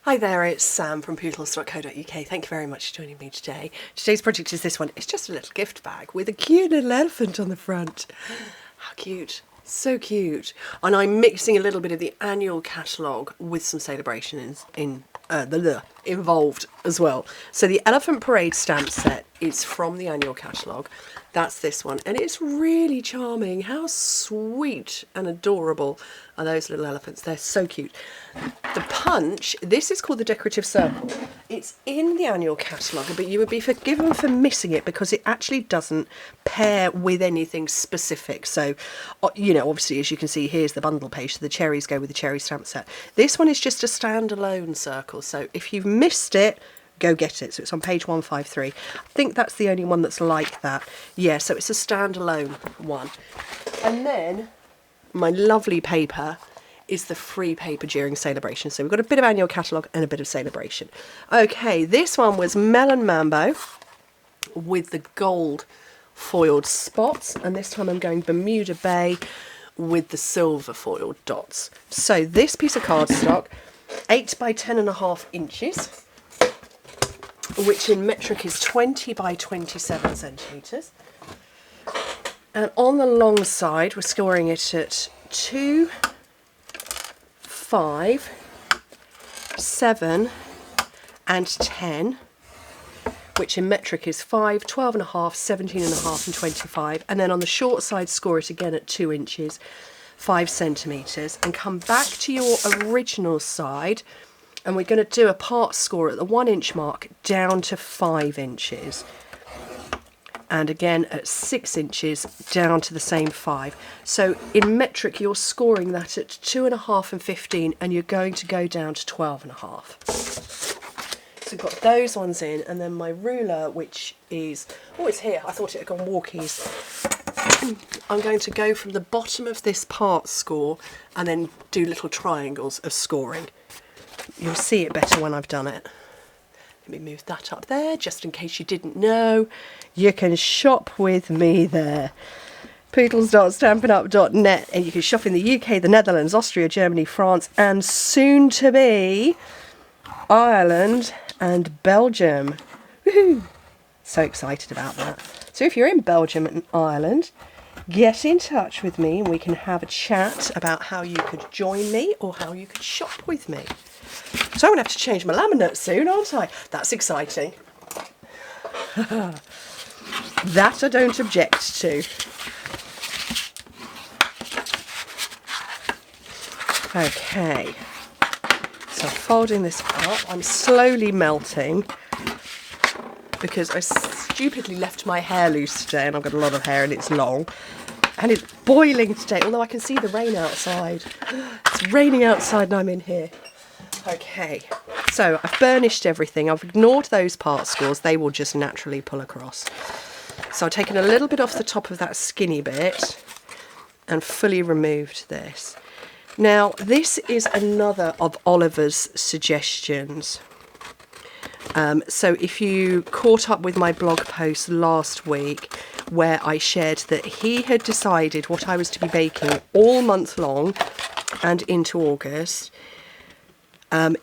Hi there, it's Sam from Pootles.co.uk. Thank you very much for joining me today. Today's project is this one. It's just a little gift bag with a cute little elephant on the front. How cute. So cute. And I'm mixing a little bit of the annual catalogue with some celebrations involved as well. So the Elephant Parade stamp set is from the annual catalogue. That's this one. And it's really charming. How sweet and adorable are those little elephants. They're so cute. The punch, this is called the Decorative Circle. It's in the annual catalogue, but you would be forgiven for missing it because it actually doesn't pair with anything specific. So, you know, obviously, as you can see, here's the bundle page. So the cherries go with the cherry stamp set. This one is just a standalone circle. So if you've missed it, go get it. So it's on page 153. I think that's the only one that's like that. Yeah, so it's a standalone one. And then my lovely paper is the free paper during celebration. So we've got a bit of annual catalogue and a bit of celebration. Okay, this one was Melon Mambo with the gold foiled spots, and this time I'm going Bermuda Bay with the silver foiled dots. So this piece of cardstock, 8 by 10.5 inches, which in metric is 20 by 27 centimetres. And on the long side, we're scoring it at 2, 5, 7 and 10, which in metric is 5, 12.5, 17.5 and 25. And then on the short side, score it again at 2 inches, 5 centimetres, and come back to your original side. And we're going to do a part score at the 1 inch mark down to 5 inches. And again at 6 inches down to the same 5. So in metric, you're scoring that at 2.5 and 15, and you're going to go down to 12.5. So we've got those ones in, and then my ruler, which is, oh, it's here. I thought it had gone walkies. I'm going to go from the bottom of this part score and then do little triangles of scoring. You'll see it better when I've done it. Let me move that up there, just in case you didn't know. You can shop with me there. Pootles.stampinup.net, and you can shop in the UK, the Netherlands, Austria, Germany, France, and soon to be Ireland and Belgium. Woohoo! So excited about that. So if you're in Belgium and Ireland, get in touch with me and we can have a chat about how you could join me or how you could shop with me. So I'm going to have to change my laminate soon, aren't I? That's exciting. That I don't object to. Okay. So folding this up, I'm slowly melting because I stupidly left my hair loose today, and I've got a lot of hair and it's long. And it's boiling today, although I can see the rain outside. It's raining outside and I'm in here. Okay, so I've burnished everything. I've ignored those part scores. They will just naturally pull across. So I've taken a little bit off the top of that skinny bit and fully removed this. Now, this is another of Oliver's suggestions. So if you caught up with my blog post last week, where I shared that he had decided what I was to be baking all month long and into August.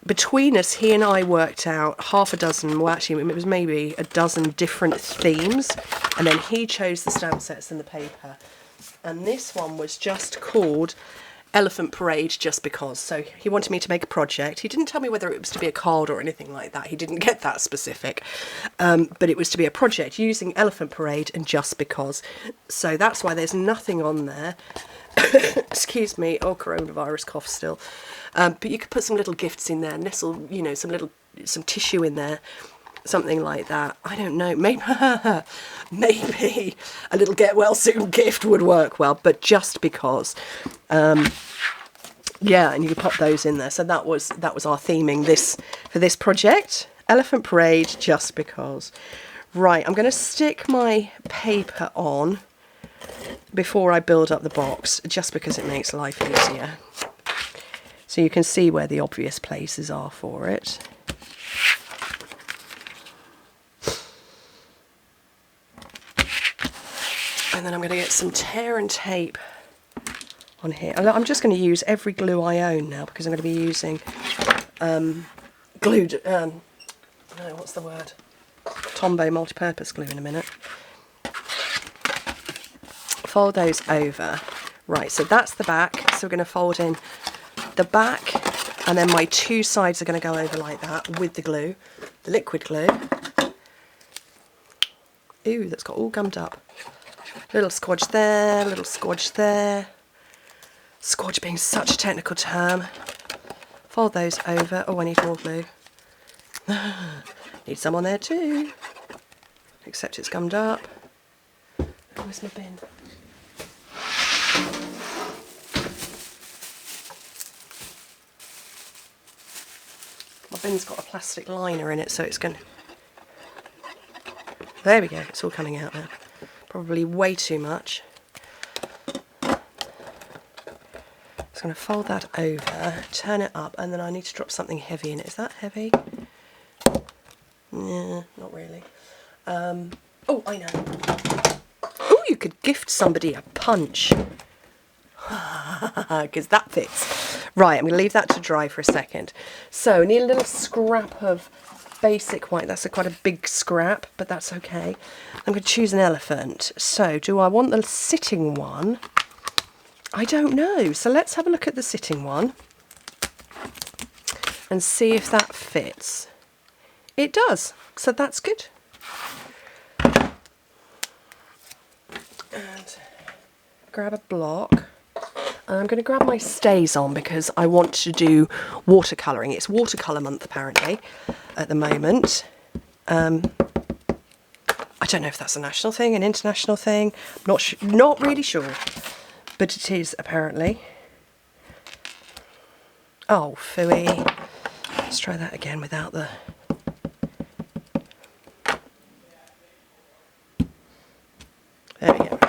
Between us, he and I worked out half a dozen, well actually it was maybe a dozen different themes, and then he chose the stamp sets and the paper. And this one was just called Elephant Parade just because. So he wanted me to make a project. He didn't tell me whether it was to be a card or anything like that. He didn't get that specific. But it was to be a project using Elephant Parade and just because. So that's why there's nothing on there. Excuse me, oh, coronavirus cough still. But you could put some little gifts in there, nestle, you know, some tissue in there, something like that. I don't know, maybe maybe a little get well soon gift would work well, but just because. Yeah, and you could pop those in there. So that was our theming for this project. Elephant Parade, just because. Right, I'm going to stick my paper on before I build up the box, just because it makes life easier. So you can see where the obvious places are for it. And then I'm going to get some tear and tape on here. I'm just going to use every glue I own now, because I'm going to be using glued, no, what's the word? Tombow multi-purpose glue in a minute. Fold those over. Right, so that's the back. So we're going to fold in the back, and then my two sides are going to go over like that with the glue, the liquid glue. Ooh, that's got all gummed up. Little squodge there, little squodge there. Squodge being such a technical term. Fold those over. Oh, I need more glue. Need some on there too. Except it's gummed up. Where's my bin? My bin's got a plastic liner in it, so it's going to... There we go, it's all coming out now. Probably way too much. Just going to fold that over, turn it up, and then I need to drop something heavy in it. Is that heavy? Yeah, not really. Oh, I know. Oh, you could gift somebody a punch. Because that fits. Right, I'm going to leave that to dry for a second. So, I need a little scrap of basic white. That's quite a big scrap, but that's okay. I'm going to choose an elephant. So, do I want the sitting one? I don't know. So let's have a look at the sitting one and see if that fits. It does, so that's good. And grab a block. I'm going to grab my stays on because I want to do watercolouring. It's watercolour month apparently at the moment. I don't know if that's a national thing, an international thing. Not really sure. But it is, apparently. Oh, phooey. Let's try that again without the... There we go.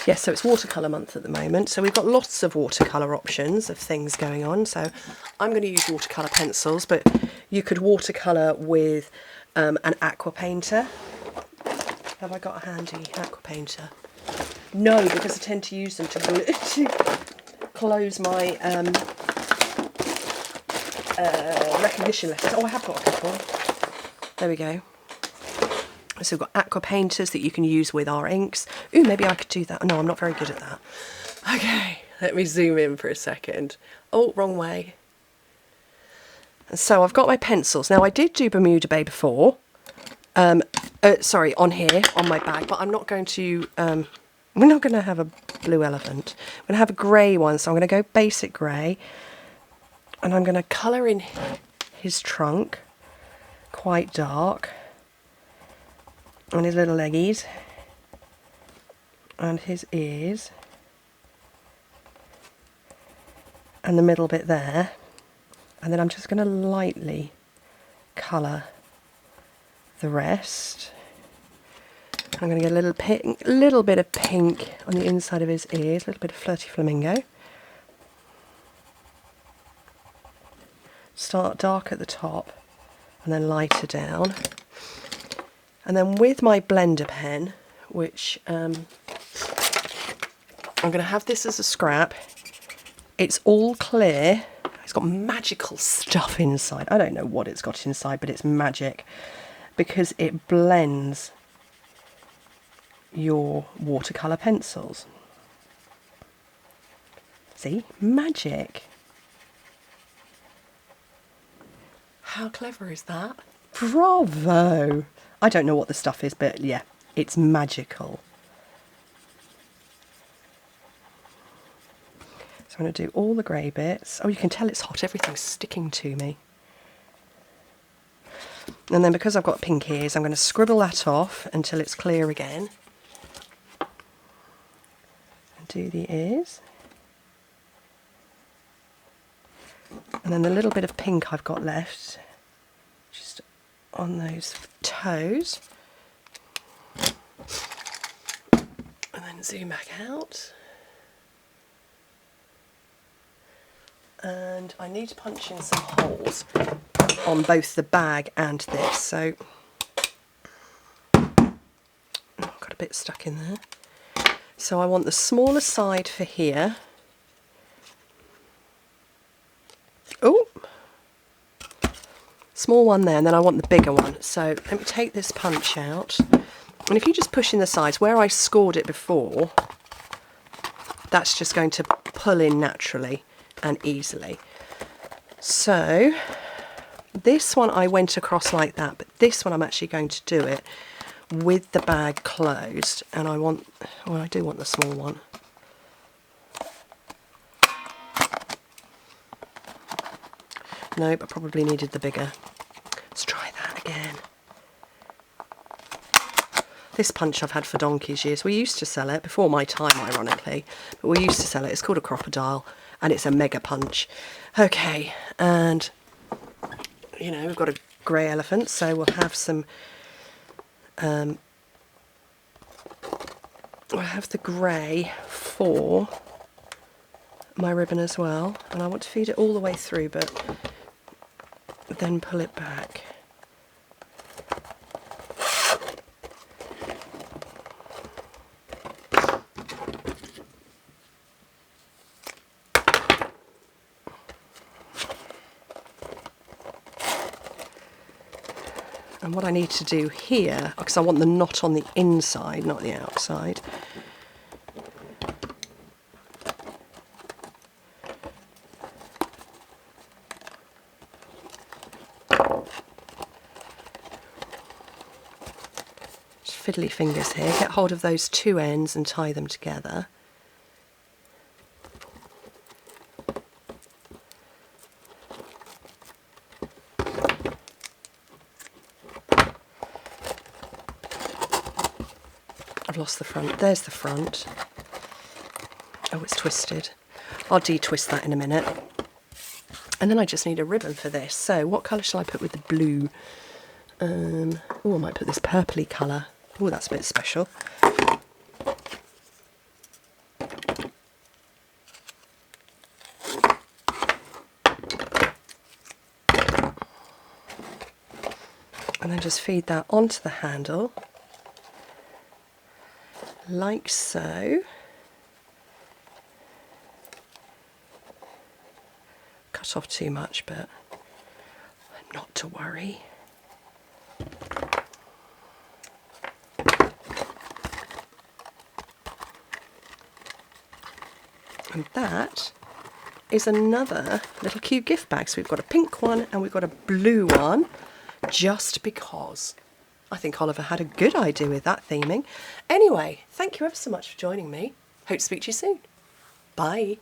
Yes, so it's watercolour month at the moment, so we've got lots of watercolour options of things going on. So I'm going to use watercolour pencils, but you could watercolour with an aqua painter. Have I got a handy aqua painter? No, because I tend to use them to close my recognition letters. Oh, I have got a couple. There we go. So we've got aqua painters that you can use with our inks. Ooh, maybe I could do that. No, I'm not very good at that. Okay, let me zoom in for a second. Oh, wrong way. And so I've got my pencils. Now, I did do Bermuda Bay before. Sorry, on here, on my bag, but I'm not going to... we're not going to have a blue elephant. I'm going to have a grey one, so I'm going to go basic grey. And I'm going to colour in his trunk, quite dark. And his little leggies, and his ears, and the middle bit there, and then I'm just going to lightly colour the rest. I'm going to get a little bit of pink on the inside of his ears, a little bit of Flirty Flamingo. Start dark at the top, and then lighter down. And then with my blender pen, which I'm going to have this as a scrap, it's all clear. It's got magical stuff inside. I don't know what it's got inside, but it's magic because it blends your watercolour pencils. See? Magic. How clever is that? Bravo! I don't know what the stuff is, but yeah, it's magical. So I'm going to do all the grey bits. Oh, you can tell it's hot, everything's sticking to me. And then because I've got pink ears, I'm going to scribble that off until it's clear again. And do the ears. And then the little bit of pink I've got left, just on those toes, and then zoom back out. And I need to punch in some holes on both the bag and this, so I've got a bit stuck in there. So I want the smaller side for here. Oh, small one there, and then I want the bigger one. So let me take this punch out. And if you just push in the sides, where I scored it before, that's just going to pull in naturally and easily. So this one I went across like that, but this one I'm actually going to do it with the bag closed, and I want, well, I do want the small one. Nope, I probably needed the bigger. Let's try that again. This punch I've had for donkey's years. We used to sell it, before my time ironically, but we used to sell it. It's called a crocodile and it's a mega punch. Okay, and you know, we've got a grey elephant, so we'll have some, we'll have the grey for my ribbon as well, and I want to feed it all the way through, but then pull it back. And what I need to do here, because I want the knot on the inside, not the outside. Just fiddly fingers here, get hold of those two ends and tie them together. I've lost the front. There's the front. Oh, it's twisted. I'll de-twist that in a minute. And then I just need a ribbon for this. So what colour shall I put with the blue? Oh, I might put this purpley colour. Oh, that's a bit special. And then just feed that onto the handle. Like so. Cut off too much, but not to worry. And that is another little cute gift bag. So we've got a pink one and we've got a blue one, just because I think Oliver had a good idea with that theming. Anyway, thank you ever so much for joining me. Hope to speak to you soon. Bye.